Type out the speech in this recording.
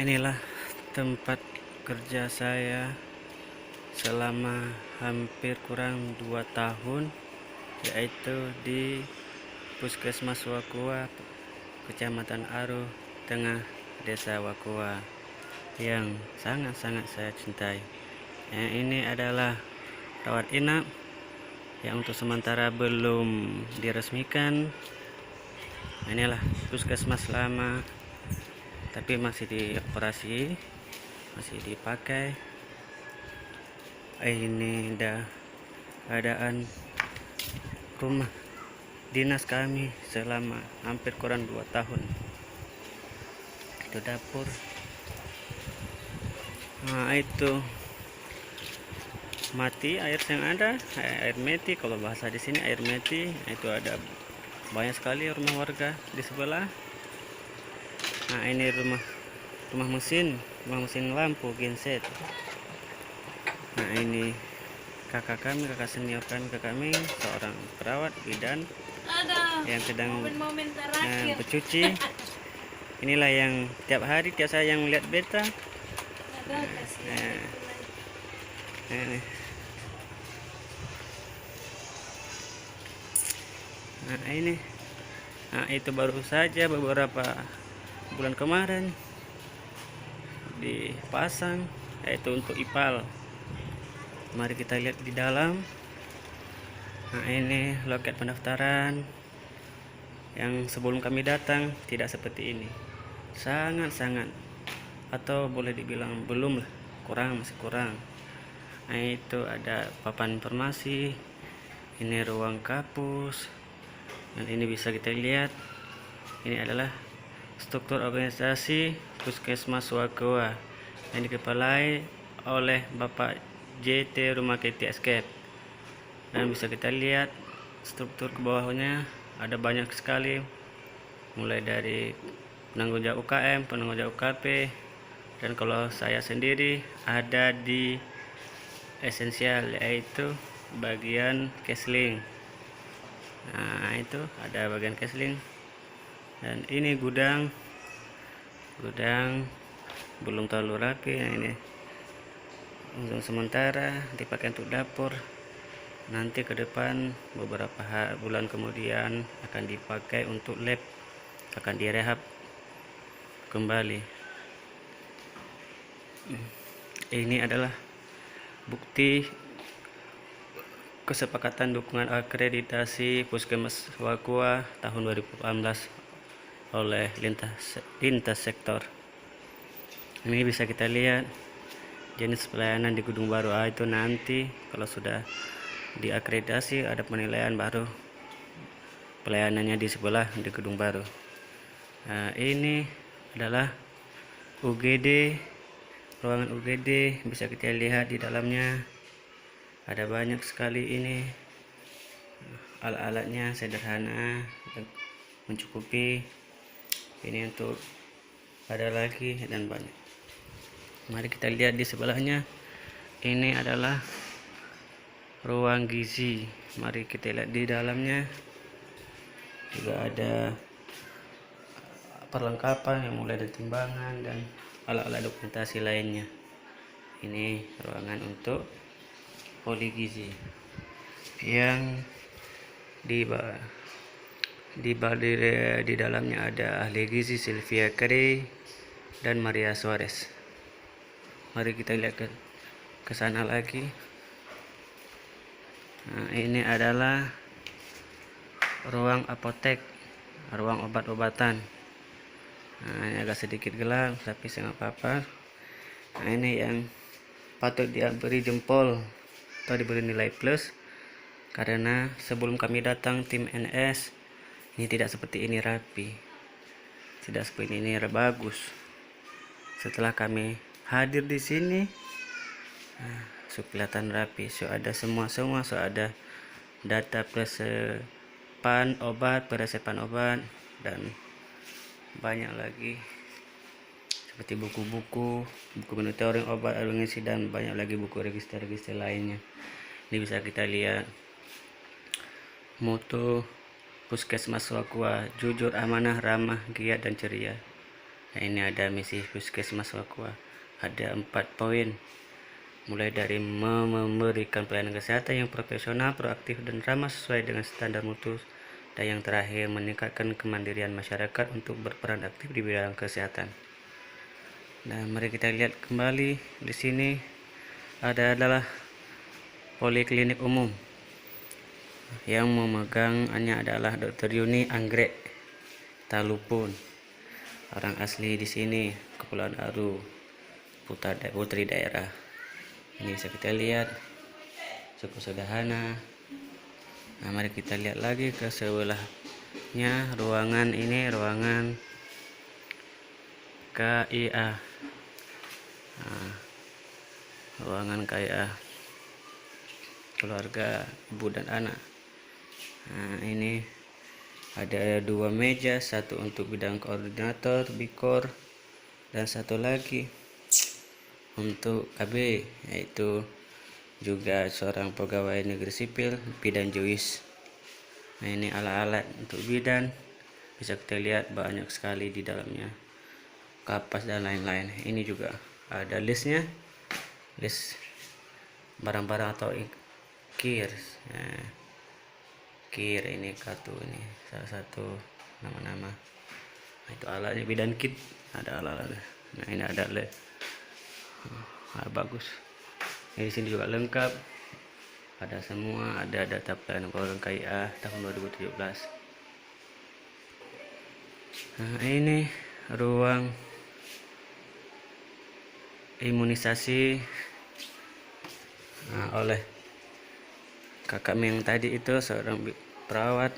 Inilah tempat kerja saya selama hampir kurang 2 tahun, yaitu di Puskesmas Wakua, Kecamatan Aru Tengah, Desa Wakua, yang sangat-sangat saya cintai. Ini adalah rawat inap yang untuk sementara belum diresmikan. Inilah puskesmas lama, tapi masih dioperasi, masih dipakai. Ini dah keadaan rumah dinas kami selama hampir kurang 2 tahun. Itu dapur. Nah, itu mati air yang ada, air meti kalau bahasa di sini, air meti. Itu ada banyak sekali rumah warga di sebelah. Nah, ini rumah mesin lampu genset. Nah, ini kakak senior kami, seorang perawat bidan yang sedang bercuci. Inilah yang tiap saya yang melihat beta. Ini itu baru saja beberapa bulan kemarin dipasang, yaitu untuk ipal. Mari kita lihat di dalam. Nah, ini loket pendaftaran yang sebelum kami datang tidak seperti ini. Sangat-sangat, atau boleh dibilang belum lah, masih kurang. Nah, itu ada papan informasi. Ini ruang kapus. Dan ini bisa kita lihat. Ini adalah struktur organisasi Puskesmas Wakua yang dikepalai oleh Bapak JT Rumah Keti Escape. Dan bisa kita lihat struktur ke bawahnya ada banyak sekali, mulai dari penanggung jawab UKM, penanggung jawab UKP, dan kalau saya sendiri ada di esensial, yaitu bagian cashlink. Nah, itu ada bagian cashlink. Dan ini gudang belum terlalu rapi. Nah, ini untuk sementara dipakai untuk dapur. Nanti ke depan beberapa bulan kemudian akan dipakai untuk lab, akan direhab kembali. Ini adalah bukti kesepakatan dukungan akreditasi Puskesmas Wakua tahun 2018 oleh lintas sektor. Ini bisa kita lihat jenis pelayanan di gedung baru. Itu nanti kalau sudah diakreditasi ada penilaian baru pelayanannya di sebelah di gedung baru. Nah, ini adalah UGD, ruangan UGD. Bisa kita lihat di dalamnya ada banyak sekali. Ini alat-alatnya sederhana dan mencukupi. Ini untuk ada lagi dan banyak. Mari kita lihat di sebelahnya. Ini adalah ruang gizi. Mari kita lihat di dalamnya. Juga ada perlengkapan yang mulai dari timbangan dan alat-alat dokumentasi lainnya. Ini ruangan untuk poli gizi yang di dalamnya ada ahli gizi Sylvia Kare dan Maria Suarez. Mari kita lihat ke sana lagi. Nah, ini adalah ruang apotek, ruang obat-obatan. Nah, ini agak sedikit gelap tapi nggak apa-apa. Nah, ini yang patut diberi jempol atau diberi nilai plus, karena sebelum kami datang tim NS ini tidak seperti ini rapi, tidak seperti ini bagus. Setelah kami hadir di sini, kelihatan rapi. Ada semua ada data presepan obat, dan banyak lagi seperti buku monitoring obat, alungisi, dan banyak lagi buku register lainnya. Ini bisa kita lihat moto Puskesmas Wakua: jujur, amanah, ramah, giat, dan ceria. Nah, ini ada misi Puskesmas Wakwa, ada 4 poin, mulai dari memberikan pelayanan kesehatan yang profesional, proaktif, dan ramah sesuai dengan standar mutu, dan yang terakhir meningkatkan kemandirian masyarakat untuk berperan aktif di bidang kesehatan. Nah, mari kita lihat kembali di sini adalah poliklinik umum. Yang memegangnya adalah Dr. Yuni Anggrek Talupun, orang asli di sini, Kepulauan Aru, putri daerah. Ini bisa kita lihat cukup sederhana. Nah, mari kita lihat lagi ke sebelahnya. Ruangan ini ruangan KIA. Nah, ruangan KIA keluarga ibu dan anak. Nah, ini ada 2 meja, satu untuk bidang koordinator Bikor dan satu lagi untuk KB, yaitu juga seorang pegawai negeri sipil bidan Jois. Nah, ini alat-alat untuk bidan, bisa kita lihat banyak sekali di dalamnya, kapas dan lain-lain. Ini juga ada listnya, list barang-barang atau kir. Nah, kir ini kartu, ini salah satu nama-nama. Nah, itu alatnya bidan kit, ada alat-alat. Nah, ini ada bagus. Di sini juga lengkap, ada semua, ada data pelayanan program KIA tahun 2017. Nah, ini ruang imunisasi oleh kakak yang tadi itu, seorang perawat.